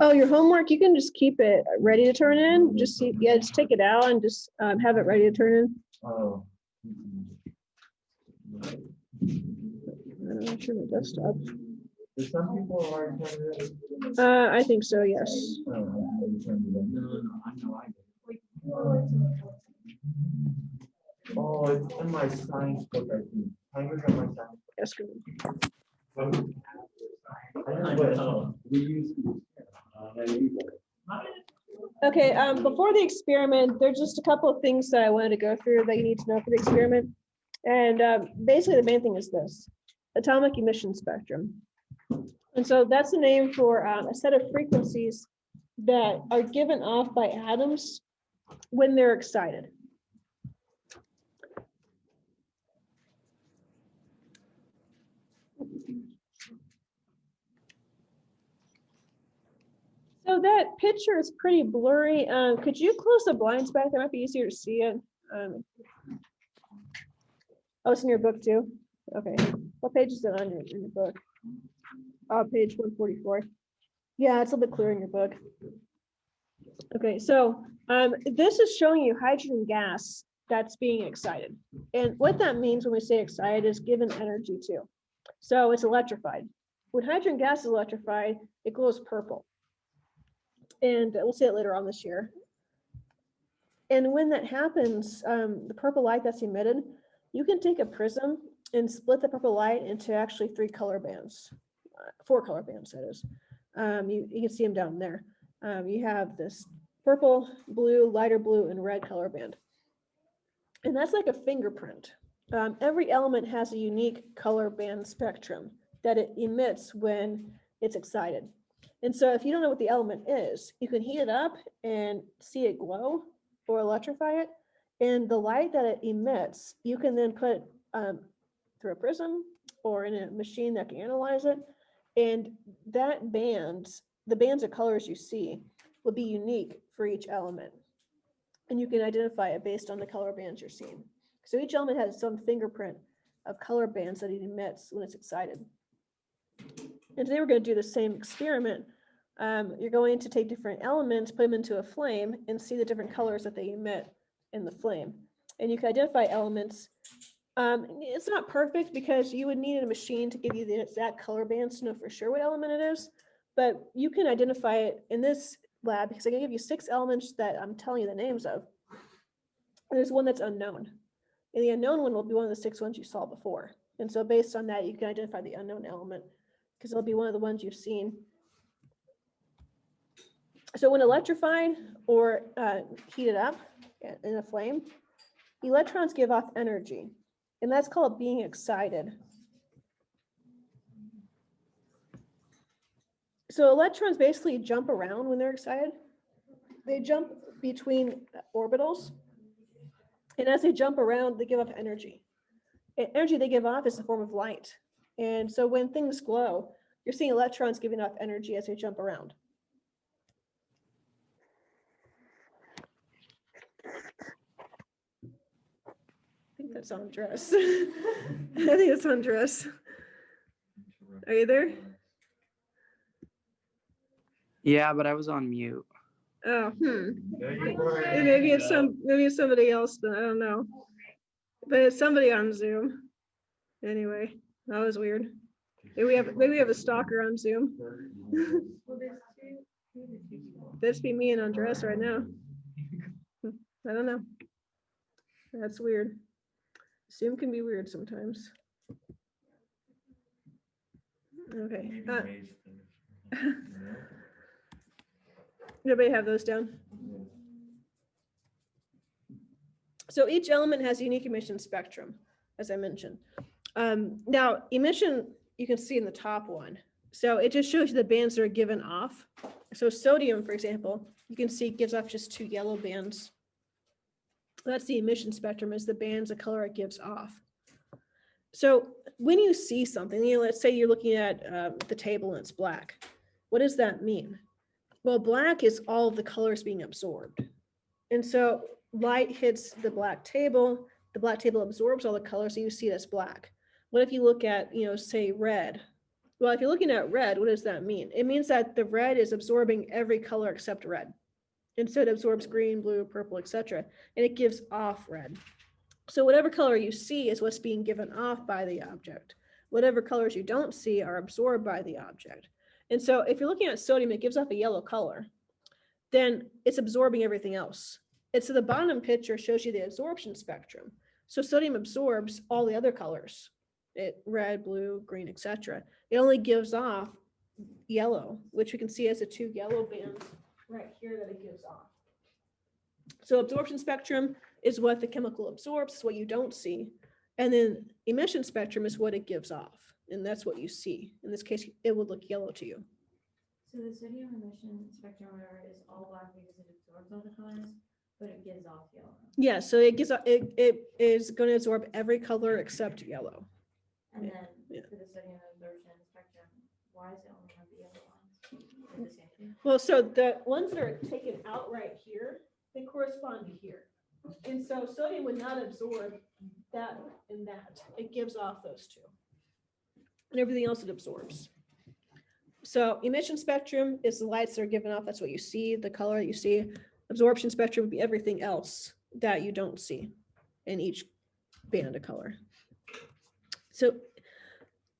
Oh, your homework, you can just keep it ready to turn in. Just see, yeah, just take it out and just have it ready to turn in. Oh. I'm not sure my desktop. Some people are. I think so, yes. No, I know I did. Oh, it's in my science book, I think. Timers in my science Yes, good. book. I know, we use. Okay, before the experiment, there's just a couple of things that I wanted to go through that you need to know for the experiment. And basically the main thing is this, atomic emission spectrum. And so that's the name for a set of frequencies that are given off by atoms when they're excited. So that picture is pretty blurry. Could you close the blinds back? That might be easier to see it. Oh, it's in your book too? Okay. What page is it on in your book? Page 144. Yeah, it's a little bit clearer in your book. Okay, so this is showing you hydrogen gas that's being excited. And what that means when we say excited is given energy too. So it's electrified. When hydrogen gas is electrified, it glows purple. And we'll see it later on this year. And when that happens, the purple light that's emitted, you can take a prism and split the purple light into actually 3 color bands, 4 color bands, that is. You can see them down there. You have this purple, blue, lighter blue, and red color band. And that's like a fingerprint. Every element has a unique color band spectrum that it emits when it's excited. And so if you don't know what the element is, you can heat it up and see it glow or electrify it. And the light that it emits, you can then put through a prism or in a machine that can analyze it. And that bands, the bands of colors you see, will be unique for each element. And you can identify it based on the color bands you're seeing. So each element has its own fingerprint of color bands that it emits when it's excited. And today we're going to do the same experiment. You're going to take different elements, put them into a flame, and see the different colors that they emit in the flame. And you can identify elements. It's not perfect because you would need a machine to give you the exact color bands to know for sure what element it is. But you can identify it in this lab because I'm going to give you 6 elements that I'm telling you the names of. And there's one that's unknown. And the unknown one will be one of the 6 ones you saw before. And so based on that, you can identify the unknown element because it'll be one of the ones you've seen. So when electrified or heated up in a flame, electrons give off energy, and that's called being excited. So electrons basically jump around when they're excited. They jump between orbitals, and as they jump around, they give off energy. And energy they give off is a form of light. And so when things glow, you're seeing electrons giving off energy as they jump around. I think that's Andres. I think it's Andres. Are you there? Yeah, but I was on mute. Oh, maybe it's somebody else. Then I don't know. But it's somebody on Zoom. Anyway, that was weird. Maybe we have a stalker on Zoom. This be me and Andres right now. I don't know. That's weird. Zoom can be weird sometimes. Okay. Everybody have those down? So each element has a unique emission spectrum, as I mentioned. Now, emission, you can see in the top one. So it just shows you the bands that are given off. So sodium, for example, you can see gives off just 2 yellow bands. That's the emission spectrum, is the bands of color it gives off. So when you see something, let's say you're looking at the table and it's black. What does that mean? Well, black is all of the colors being absorbed. And so light hits the black table absorbs all the colors, so you see it as black. What if you look at, say red? Well, if you're looking at red, what does that mean? It means that the red is absorbing every color except red. Instead, it absorbs green, blue, purple, etc., and it gives off red. So whatever color you see is what's being given off by the object. Whatever colors you don't see are absorbed by the object. And so if you're looking at sodium, it gives off a yellow color, then it's absorbing everything else. And so the bottom picture shows you the absorption spectrum. So sodium absorbs all the other colors, red, blue, green, etc. It only gives off yellow, which we can see as the two yellow bands right here that it gives off. So absorption spectrum is what the chemical absorbs, is what you don't see. And then emission spectrum is what it gives off. And that's what you see. In this case, it would look yellow to you. So the sodium emission spectrometer is all black because it absorbs all the colors, but it gives off yellow. Yeah, so it is going to absorb every color except yellow. And then Yeah. for the sodium absorption spectrum, why does it only have the yellow ones? Is it the same thing? Well, so the ones that are taken out right here, they correspond to here. And so sodium would not absorb that and that. It gives off those two. And everything else it absorbs. So emission spectrum is the lights that are given off. That's what you see, the color that you see. Absorption spectrum would be everything else that you don't see in each band of color. So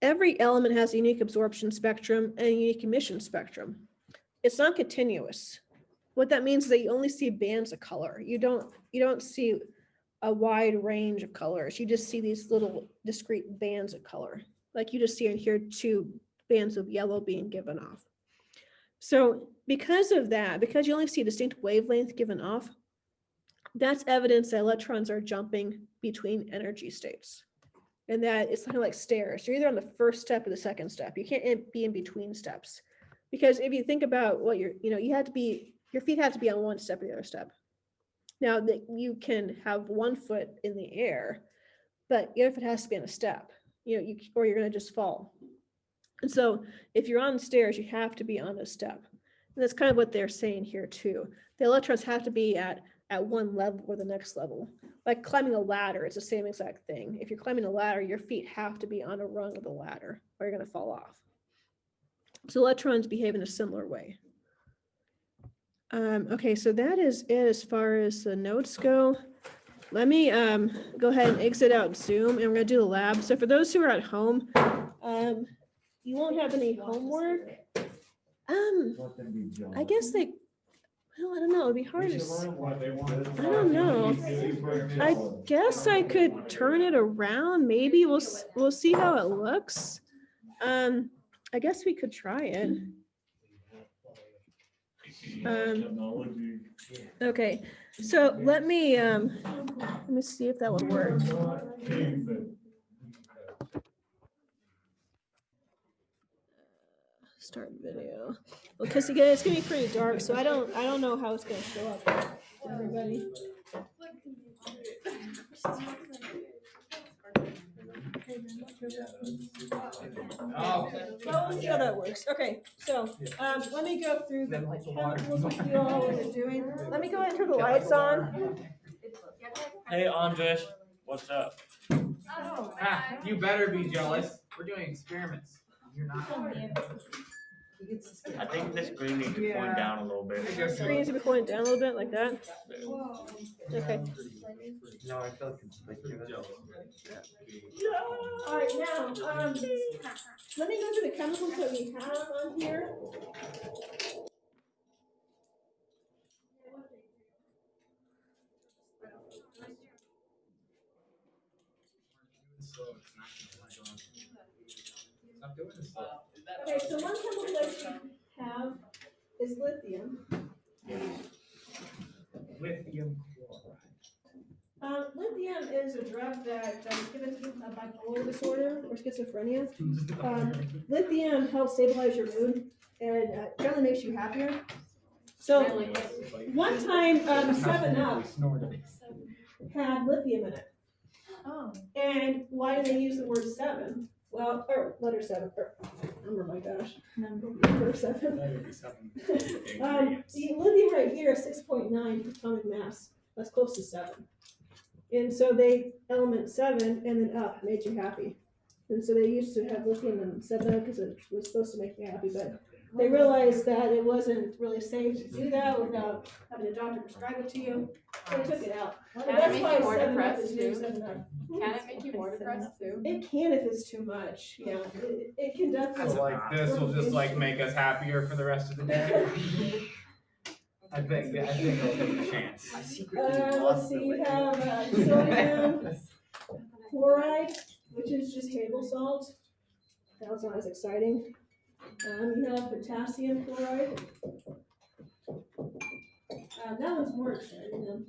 every element has a unique absorption spectrum and a unique emission spectrum. It's not continuous. What that means is that you only see bands of color. You don't see a wide range of colors. You just see these little discrete bands of color. Like you just see in here 2 bands of yellow being given off. So because of that, because you only see a distinct wavelength given off, that's evidence that electrons are jumping between energy states. And that it's kind of like stairs. You're either on the first step or the second step. You can't be in between steps. Because if you think about what your feet have to be on one step or the other step. Now that you can have one foot in the air, but the other foot has to be on a step, or you're going to just fall. And so if you're on the stairs, you have to be on a step. And that's kind of what they're saying here too. The electrons have to be at one level or the next level. Like climbing a ladder, it's the same exact thing. If you're climbing a ladder, your feet have to be on a rung of the ladder or you're going to fall off. So electrons behave in a similar way. Okay, so that is it as far as the notes go. Let me go ahead and exit out Zoom and we're going to do the lab. So for those who are at home, you won't have any homework. I guess I don't know. It'd be hard to. I don't know. I guess I could turn it around. Maybe we'll see how it looks. I guess we could try it. Okay, so let me see if that would work. Start video. Because again, it's gonna be pretty dark, so I don't know how it's gonna show up to everybody. Well, we'll see how that works. Okay, so let me go through the chemicals with you all what you're doing. Let me go ahead and turn the lights on. Hey, Andres, what's up? You better be jealous. We're doing experiments. You're not. I think the screen needs to point down a little bit. Screen needs to be pointed down a little bit like that. Okay. No, I felt like you're jealous. All right, now let me go through the chemicals that we have on here. Stop doing this stuff. Okay, so one chemical that we have is lithium. Lithium chloride. Lithium is a drug that is given to people with bipolar disorder or schizophrenia. Lithium helps stabilize your mood and generally makes you happier. So one time, 7-Up had lithium in it. Oh. And why do they use the word 7? Well, or letter 7, or number, my gosh. Number 7. See, lithium right here is 6.9 atomic mass. That's close to 7. And so they element 7 and then up made you happy. And so they used to have lithium in 7-Up because it was supposed to make you happy, but they realized that it wasn't really safe to do that without having a doctor prescribe it to you. They took it out. Can And it that's make why you more 7-Up depressed is too? named 7-Up. Can it make you more depressed too? It can if it's too much, yeah. It can definitely. So like this will just like make us happier for the rest of the day. I think it'll take a chance. Let's see, you have sodium chloride, which is just table salt. That was not as exciting. You have potassium chloride. That one's more exciting.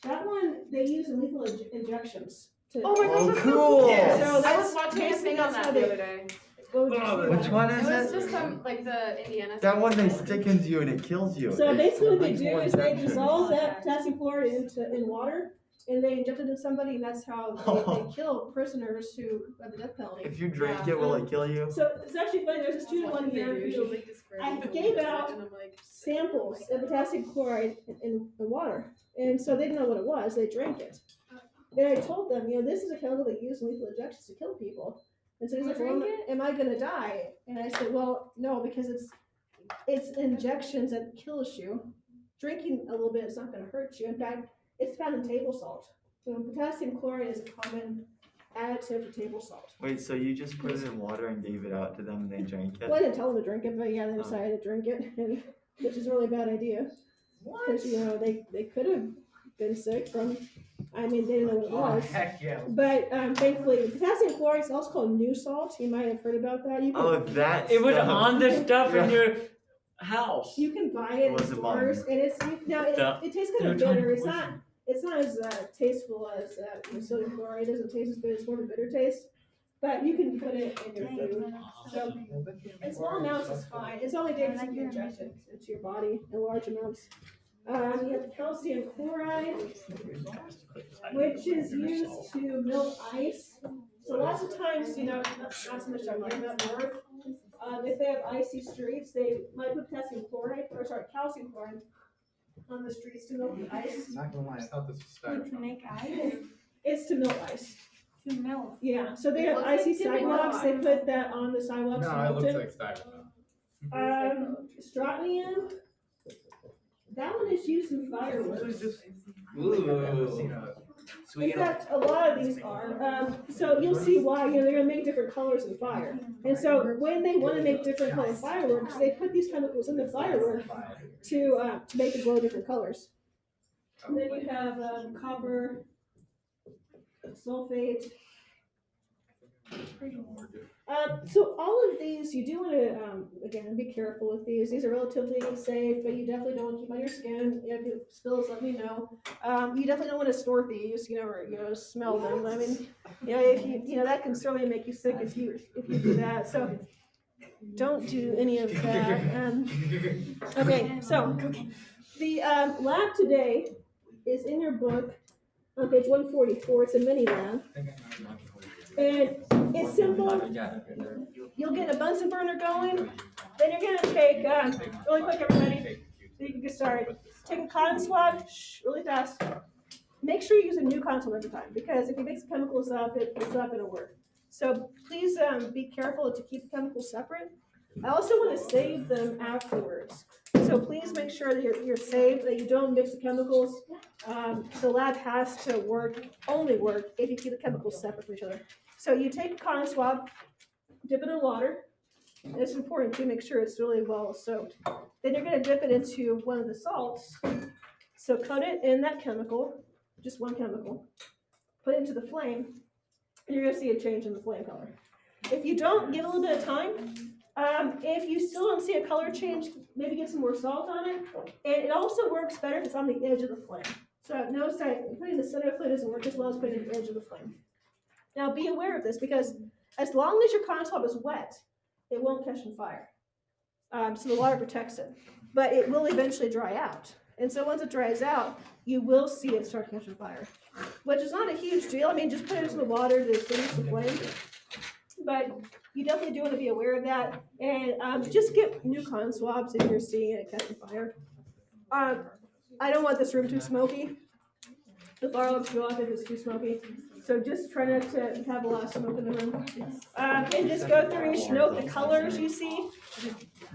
That one, they use in lethal injections. Oh my gosh, Oh, that's cool. so Yeah, cool. so I that's was watching a basically thing on that's that how the other day. Which one It is was it? just some, like the Indiana. That one they stuff. stick into you and it kills you. So It's basically what they a do lethal is they injection. dissolve that potassium chloride in water, and they inject it in somebody, and that's how they kill prisoners who have the death penalty. If you drink Yeah. it, will it kill you? So it's actually funny, there's a student one here who I gave out samples of potassium chloride in water, and so they didn't know what it was, they drank it. And I told them, this is a chemical they use in lethal injections to kill people. And so he's like, well, am I gonna die? And I said, well, no, because it's injections that kills you. Drinking a little bit is not gonna hurt you. In fact, it's found in table salt. So potassium chloride is a common additive to table salt. Wait, so you just put it in water and gave it out to them and they drank it? Well, I didn't tell them to drink it, but yeah, they decided to drink it, and which is a really bad idea. Because they could have been sick from. I mean, they didn't know what it Oh, was. heck yeah. But thankfully, potassium chloride is also called new salt. You might have heard about that. You can, Oh, that It was stuff. on the stuff in Yeah. your house. you can buy it Was in it stores, bomb? and it tastes kind of They're trying to bitter. It's poison not as tasteful as sodium chloride. It doesn't taste as good. It's more of a bitter taste. But you can put it in your food. So in small amounts is fine. It's only dangerous if you inject it into your body in large amounts. You have calcium chloride, which is used to melt ice. So lots of times, not so much I like that word. If they have icy streets, they might put calcium chloride on the streets to melt the ice. Not gonna lie, I thought this was styrofoam. To make ice, It's to melt ice. to melt. Yeah, so they It have looks like icy dipping sidewalks. They ice. put that on the sidewalks to No, it melt looks it. like styrofoam. Strontium. That one is used in fireworks. In fact, a lot of these are. So you'll see why, they're gonna make different colors in fire. And so when they wanna make different colored fireworks, they put these chemicals in the firework to make it glow different colors. And then you have, copper, sulfate. So all of these, you do wanna, again, be careful with these. These are relatively safe, but you definitely don't wanna keep on your skin. If it spills, let me know. You definitely don't wanna store these, or, smell them. I mean, if you, that can certainly make you sick if you do that. So don't do any of that. Okay, so the lab today is in your book on page 144. It's a mini lab. And it's simple. You'll get a Bunsen burner going. Then you're gonna take, really quick, everybody, so you can get started. Take a cotton swab, really fast. Make sure you use a new cotton swab every time, because if you mix chemicals up, it's not gonna work. So please be careful to keep the chemicals separate. I also want to save them afterwards. So please make sure that you're safe, that you don't mix the chemicals. The lab has to only work if you keep the chemicals separate from each other. So you take a cotton swab, dip it in water. And it's important to make sure it's really well soaked. Then you're going to dip it into one of the salts. So cut it in that chemical, just one chemical. Put it into the flame, and you're going to see a change in the flame color. If you don't, give it a little bit of time. If you still don't see a color change, maybe get some more salt on it. And it also works better if it's on the edge of the flame. So notice that putting the center of the flame doesn't work as well as putting it on the edge of the flame. Now be aware of this, because as long as your cotton swab is wet, it won't catch on fire. So the water protects it. But it will eventually dry out. And so once it dries out, you will see it start catching fire, which is not a huge deal. I mean, just put it into the water to extinguish the flame. But you definitely do want to be aware of that. And just get new cotton swabs if you're seeing it catching fire. I don't want this room too smoky. The bar looks too off if it's too smoky. So just try not to have a lot of smoke in the room. And just go through each note, the colors you see,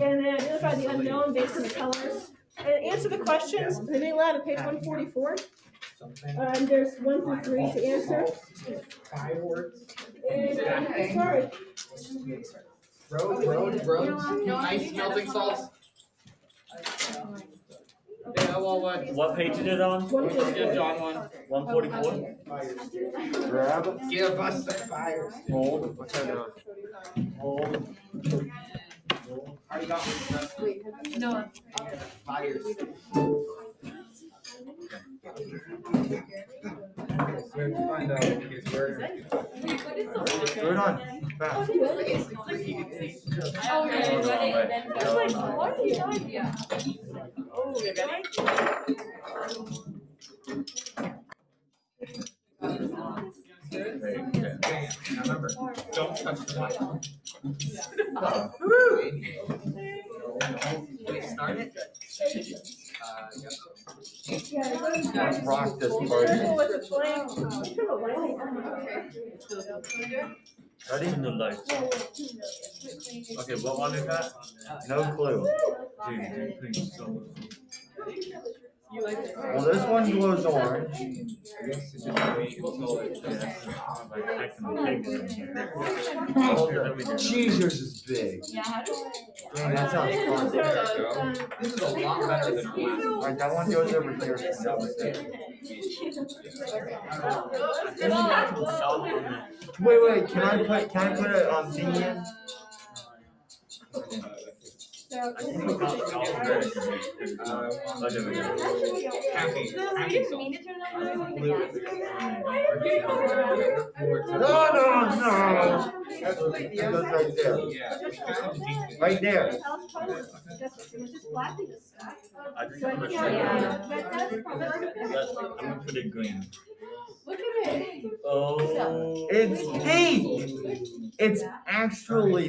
and then identify the unknown based on the colors. And answer the questions, and they aloud at page 144. There's 1 through 3 to answer. Fireworks. And, sorry. Roads, nice melting salts. Yeah, well, What page is it on? yeah, John one. 144? Grab it. Give us the fires. Hold. What's that doing? Hold. Already got one. No. Fires. We have to find out his word. Throw it on. Fast. Oh, yeah. No, Like, no. what are you doing? Yeah. Now remember, don't touch the mic. Wait, start it? Let's rock this Careful party. with the flame. Turn the light on. Ready? The light. Okay, what one is that? No clue. Well, this one glows orange. Jeez, yours is big. Dang, that sounds fun. This is a lot better than our last. Alright, that one goes over here. Wait, can I put it on the end? Happy. No, No. It goes right there. Yeah. Right there. I think I'm gonna put it green. Look at it. Oh. It's pink. It's actually